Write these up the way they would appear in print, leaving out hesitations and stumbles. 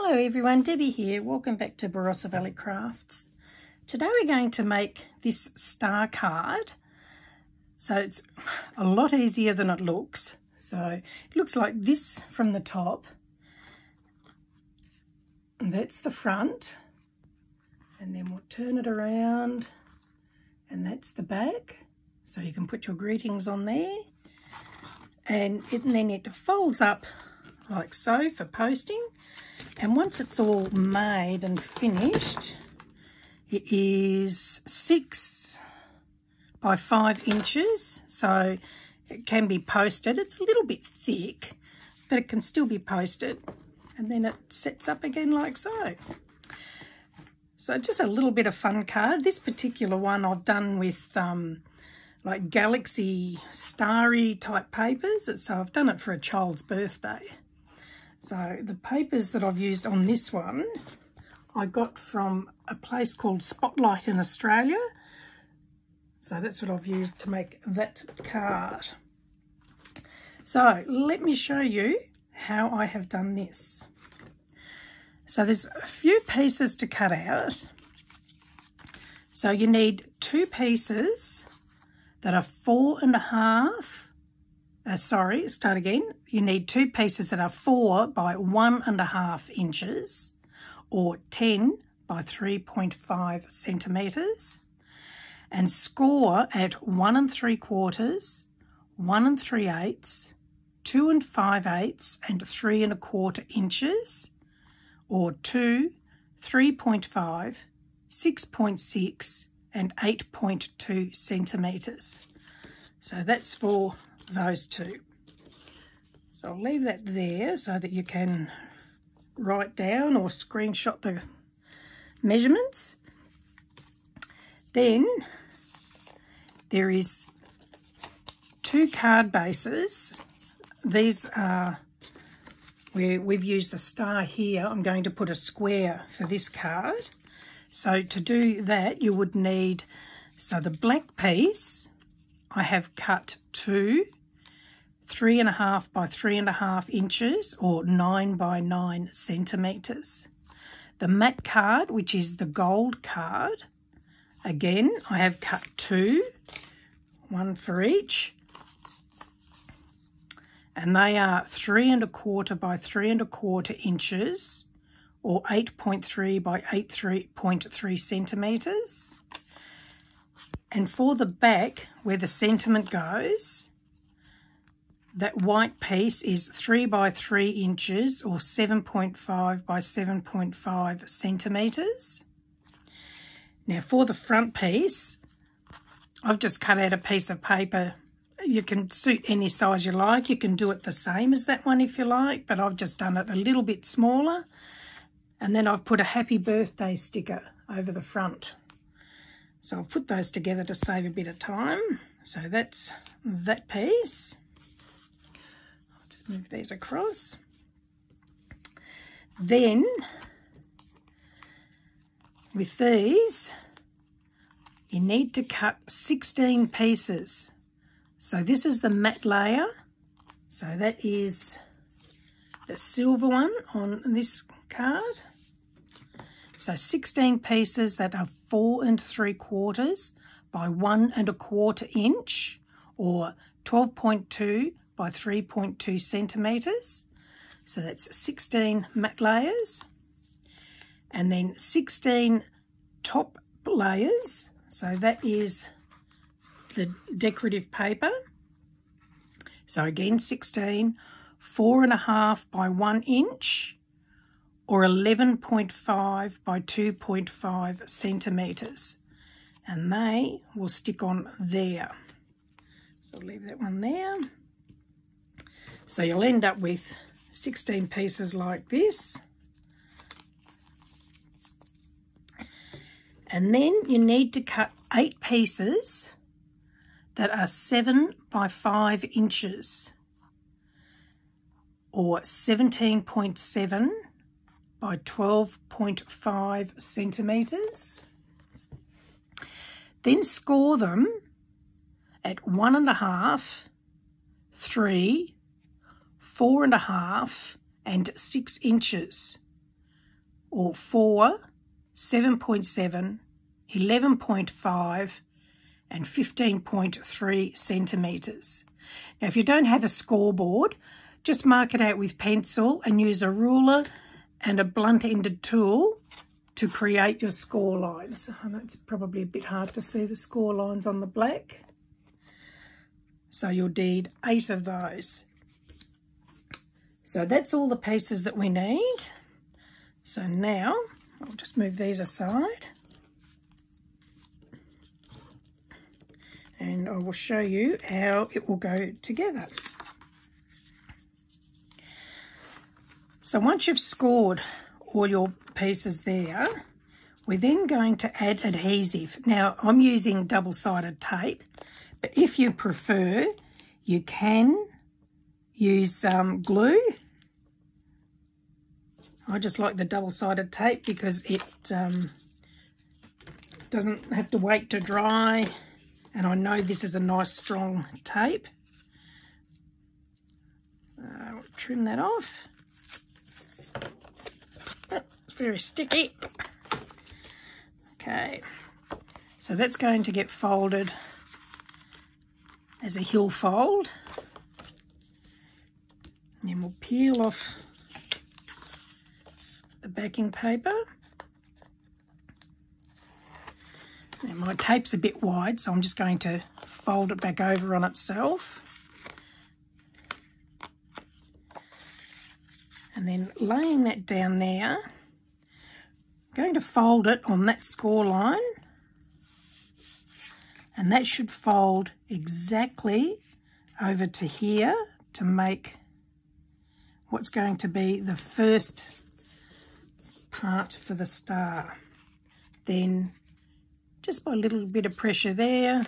Hello everyone, Debbie here. Welcome back to Barossa Valley Crafts. Today we're going to make this star card. So it's a lot easier than it looks. So it looks like this from the top. And that's the front. And then we'll turn it around and that's the back. So you can put your greetings on there. And then it folds up like so for posting. And once it's all made and finished, it is 6 by 5 inches, so it can be posted. It's a little bit thick, but it can still be posted. And then it sets up again like so. So just a little bit of fun card. This particular one I've done with like galaxy starry type papers. So I've done it for a child's birthday. So the papers that I've used on this one, I got from a place called Spotlight in Australia. So that's what I've used to make that card. So let me show you how I have done this. So there's a few pieces to cut out. So you need 2 pieces that are 4.5. You need 2 pieces that are 4 by 1.5 inches or 10 by 3.5 centimetres and score at 1 3/4, 1 3/8, 2 5/8 and 3 1/4 inches or 2, 3.5, 6.6 and 8.2 centimetres. So that's for those 2. So I'll leave that there so that you can write down or screenshot the measurements. Then there is 2 card bases. These are where we've used the star here. I'm going to put a square for this card. So to do that you would need, so the black piece I have cut 2 3.5 by 3.5 inches or 9 by 9 centimetres. The matte card, which is the gold card, again I have cut 2, 1 for each, and they are 3 1/4 by 3 1/4 inches or 8.3 by 8.3 centimetres. And for the back, where the sentiment goes, that white piece is 3 by 3 inches or 7.5 by 7.5 centimetres. Now for the front piece, I've just cut out a piece of paper. You can suit any size you like. You can do it the same as that one if you like, but I've just done it a little bit smaller. And then I've put a happy birthday sticker over the front. So I'll put those together to save a bit of time. So that's that piece. I'll just move these across. Then with these, you need to cut 16 pieces. So this is the matte layer. So that is the silver one on this card. So 16 pieces that are 4 3/4 by 1 1/4 inch or 12.2 by 3.2 centimetres. So that's 16 matte layers. And then 16 top layers. So that is the decorative paper. So again 16, 4.5 by 1 inch or 11.5 by 2.5 centimetres. And they will stick on there. So I'll leave that one there. So you'll end up with 16 pieces like this. And then you need to cut 8 pieces that are 7 by 5 inches or 17.7 by 12.5 centimetres. Then score them at 1.5, 3, 4.5 and 6 inches. or 4, 7.7, 11.5 and 15.3 centimetres. Now if you don't have a scoreboard, just mark it out with pencil and use a ruler and a blunt-ended tool to create your score lines. I know it's probably a bit hard to see the score lines on the black. So you'll need 8 of those. So that's all the pieces that we need. So now I'll just move these aside and I will show you how it will go together. So once you've scored all your pieces there, we're then going to add adhesive. Now I'm using double-sided tape, but if you prefer, you can use glue. I just like the double-sided tape because it doesn't have to wait to dry, and I know this is a nice strong tape. I'll trim that off. Oh, it's very sticky. Okay, so that's going to get folded as a hill fold. And then we'll peel off the backing paper. Now my tape's a bit wide, so I'm just going to fold it back over on itself. And then laying that down there, I'm going to fold it on that score line. And that should fold exactly over to here to make what's going to be the first part for the star. Then just by a little bit of pressure there,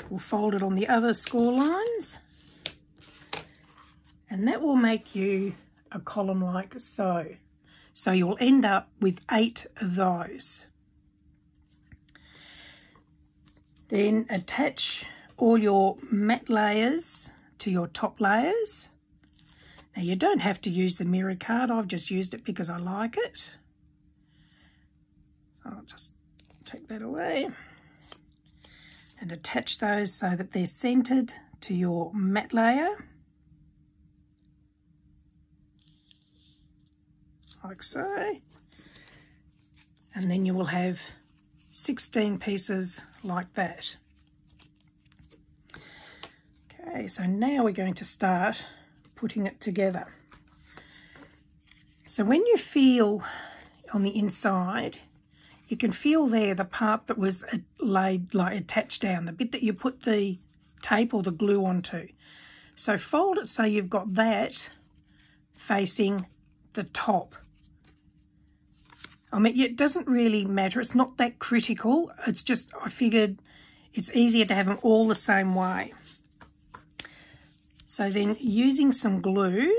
we'll fold it on the other score lines, and that will make you a column like so. So you'll end up with 8 of those. Then attach all your matte layers to your top layers. Now you don't have to use the mirror card, I've just used it because I like it. So I'll just take that away and attach those so that they're centered to your matte layer. Like so. And then you will have 16 pieces like that. Okay, so now we're going to start putting it together. So when you feel on the inside, you can feel there the part that was laid, like attached down, the bit that you put the tape or the glue onto. So fold it so you've got that facing the top. I mean, it doesn't really matter. It's not that critical. It's just, I figured it's easier to have them all the same way. So then using some glue,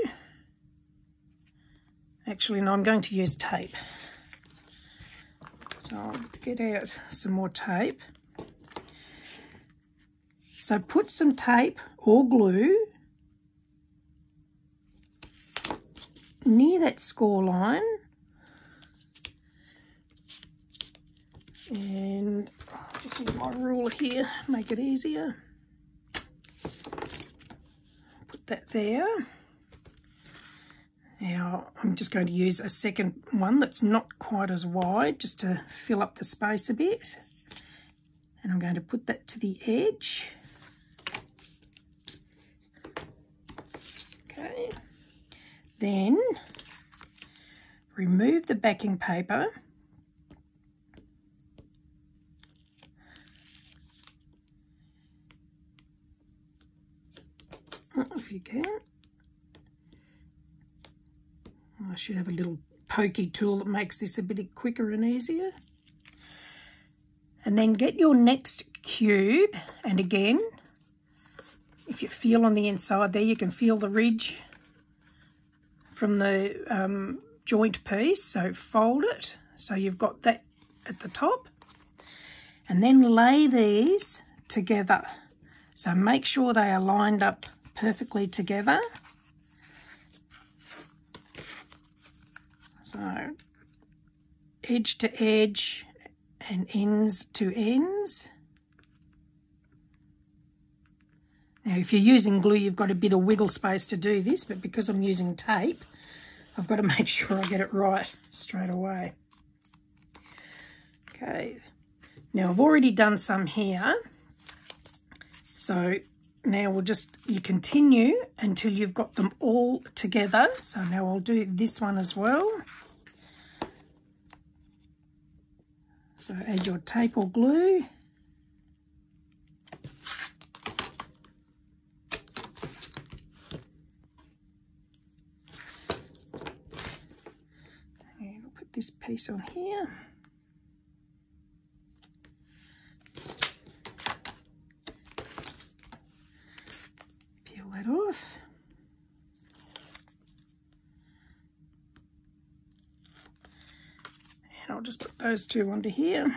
actually no, I'm going to use tape. So I'll get out some more tape. So put some tape or glue near that score line. And I'll just use my ruler here, make it easier. Put that there. Now I'm just going to use a second one that's not quite as wide, just to fill up the space a bit. And I'm going to put that to the edge. Okay. Then remove the backing paper. If you can. I should have a little pokey tool that makes this a bit quicker and easier. And then get your next cube, and again, if you feel on the inside there, you can feel the ridge from the joint piece, so fold it so you've got that at the top, and then lay these together. So make sure they are lined up perfectly together. So edge to edge and ends to ends. Now if you're using glue, you've got a bit of wiggle space to do this, but because I'm using tape, I've got to make sure I get it right straight away. Okay, now I've already done some here, so now you continue until you've got them all together. So now I'll do this one as well. So add your tape or glue. And I'll put this piece on here. Peel that off. And I'll just put those two onto here.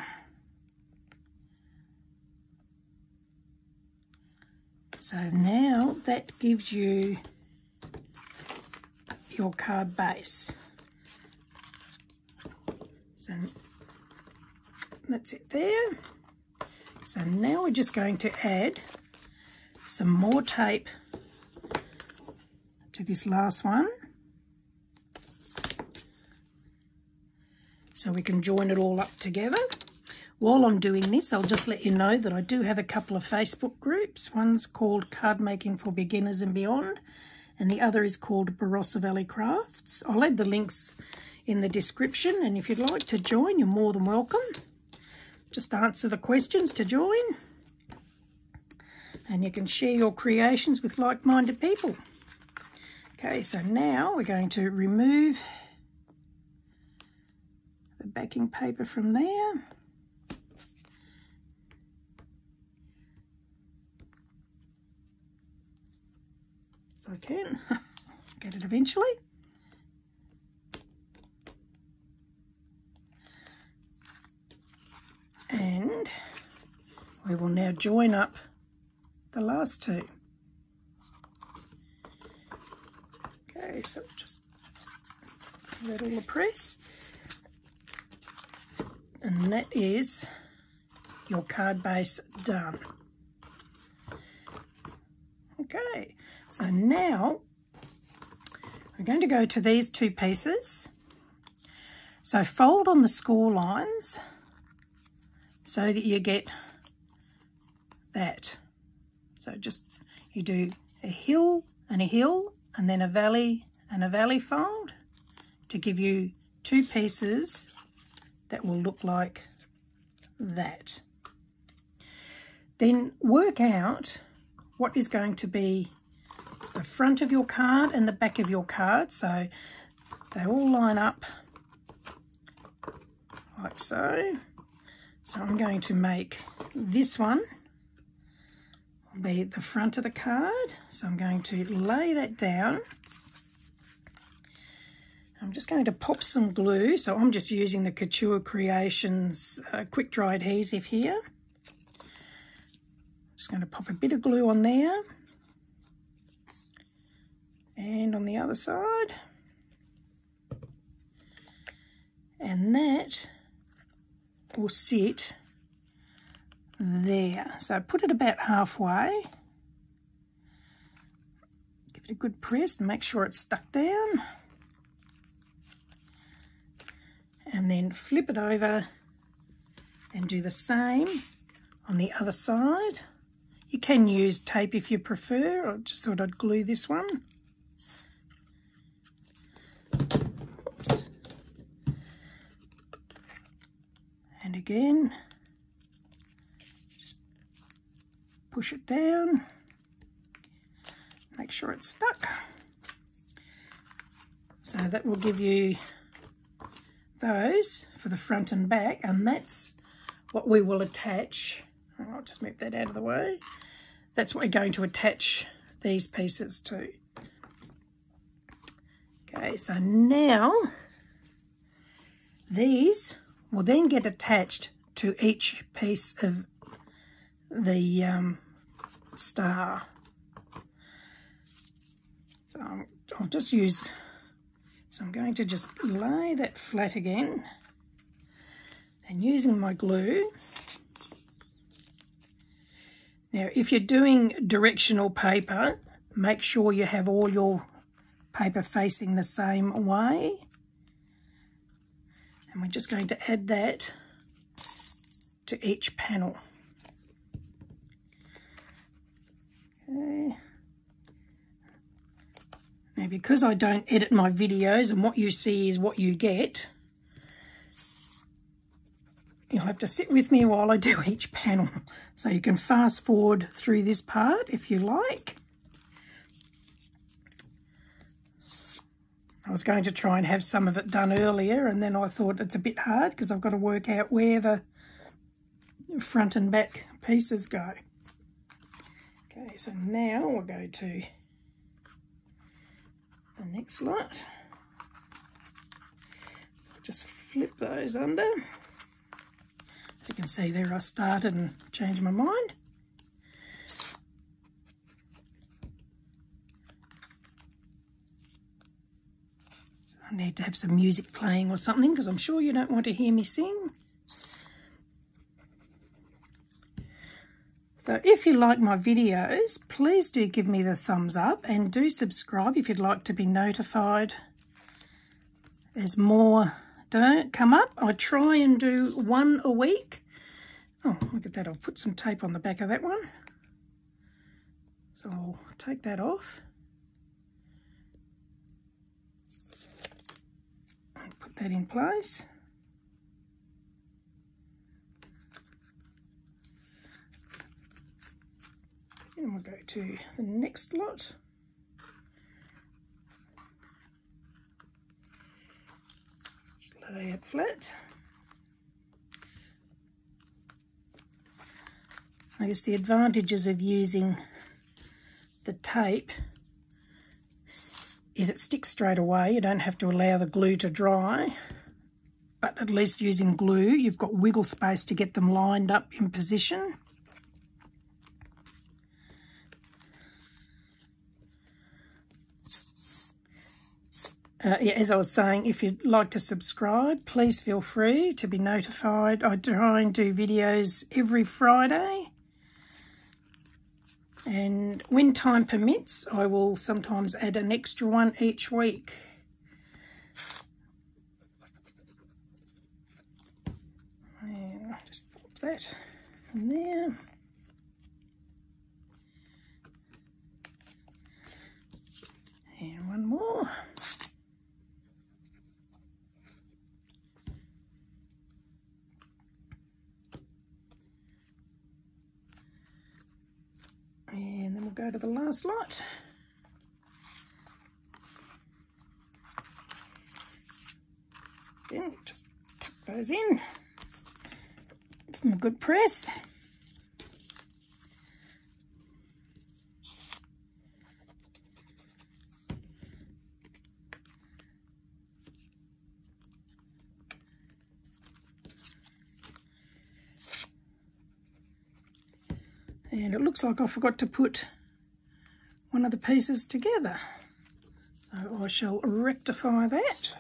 So now that gives you your card base. So that's it there. So now we're just going to add some more tape to this last one, so we can join it all up together. While I'm doing this, I'll just let you know that I do have a couple of Facebook groups. One's called Card Making for Beginners and Beyond, and the other is called Barossa Valley Crafts. I'll add the links in the description, and if you'd like to join, you're more than welcome. Just answer the questions to join, and you can share your creations with like-minded people. Okay, so now we're going to remove the backing paper from there. If I can get it eventually. And we will now join up the last two. Okay, so just give that all a press. And that is your card base done. Okay, so now we're going to go to these two pieces. So fold on the score lines so that you get that. So just you do a hill and then a valley and a valley fold to give you two pieces that will look like that. Then work out what is going to be the front of your card and the back of your card, so they all line up like so. So I'm going to make this one be the front of the card. So I'm going to lay that down. I'm just going to pop some glue. So I'm just using the Couture Creations quick dry adhesive here. Just going to pop a bit of glue on there. And on the other side. And that will sit there. So put it about halfway. Give it a good press and make sure it's stuck down. And then flip it over and do the same on the other side. You can use tape if you prefer. I just thought I'd glue this one. Oops. And again, just push it down, make sure it's stuck. So that will give you those for the front and back, and that's what we will attach. I'll just move that out of the way. That's what we're going to attach these pieces to. Okay, so now these will then get attached to each piece of the star. So I'll just use, so I'm going to just lay that flat again. And using my glue. Now, if you're doing directional paper, make sure you have all your paper facing the same way. And we're just going to add that to each panel. Okay. Now, because I don't edit my videos and what you see is what you get, you'll have to sit with me while I do each panel. So you can fast forward through this part if you like. I was going to try and have some of it done earlier, and then I thought it's a bit hard because I've got to work out where the front and back pieces go. Okay, so now we'll go to the next lot. So I'll just flip those under. You can see there I started and changed my mind. I need to have some music playing or something because I'm sure you don't want to hear me sing. So if you like my videos, please do give me the thumbs up and do subscribe if you'd like to be notified. There's more don't come up. I try and do one a week. Oh, look at that. I'll put some tape on the back of that one. So I'll take that off. And put that in place. And we'll go to the next lot. Lay it flat. I guess the advantages of using the tape is it sticks straight away. You don't have to allow the glue to dry, but at least using glue you've got wiggle space to get them lined up in position. Yeah, as I was saying, if you'd like to subscribe, please feel free to be notified. I try and do videos every Friday. And when time permits, I will sometimes add an extra one each week. And I'll just pop that in there. And one more. And then we'll go to the last lot. Again, just tuck those in. Give them a good press. And it looks like I forgot to put one of the pieces together. So I shall rectify that.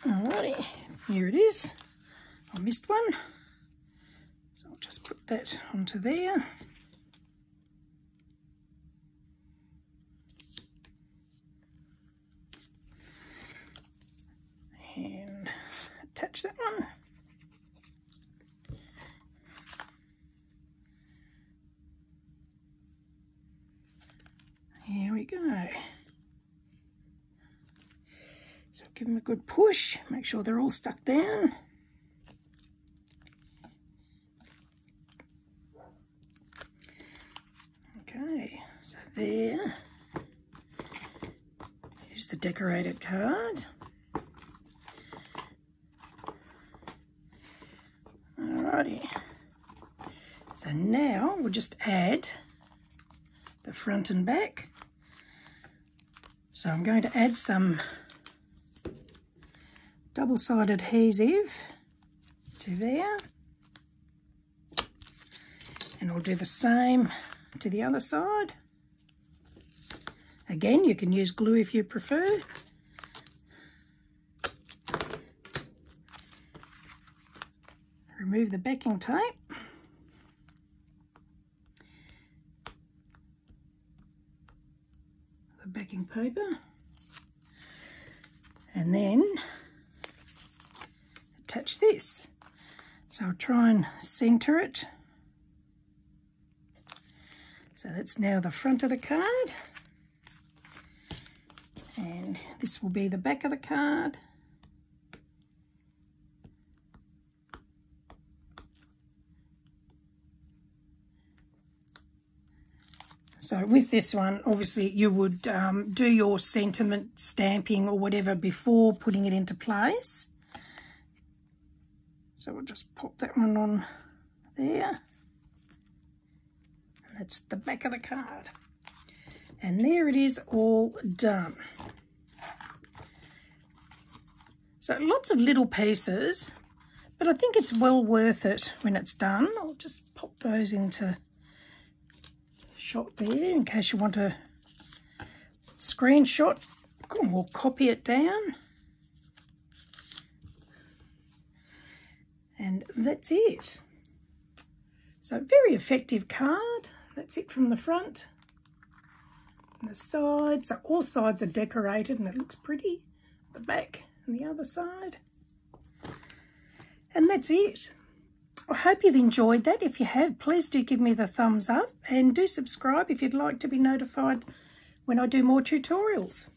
Alrighty, here it is. I missed one. So I'll just put that onto there. And attach that one. Here we go. So give them a good push, make sure they're all stuck down. Okay, so there is the decorated card. Alrighty, so now we'll just add the front and back. So I'm going to add some double-sided adhesive to there, and I'll do the same to the other side. Again, you can use glue if you prefer. Remove the backing tape. The backing paper. And then attach this. So I'll try and centre it. So that's now the front of the card. And this will be the back of the card. So with this one, obviously you would do your sentiment stamping or whatever before putting it into place. So we'll just pop that one on there. And that's the back of the card. And there it is, all done. So lots of little pieces, but I think it's well worth it when it's done. I'll just pop those into shot there in case you want to screenshot or copy it down. And that's it. So very effective card. That's it from the front. And the sides, so all sides are decorated and it looks pretty. The back and the other side. And that's it. I hope you've enjoyed that. If you have, please do give me the thumbs up and do subscribe if you'd like to be notified when I do more tutorials.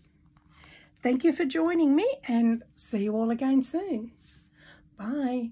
Thank you for joining me and see you all again soon. Bye.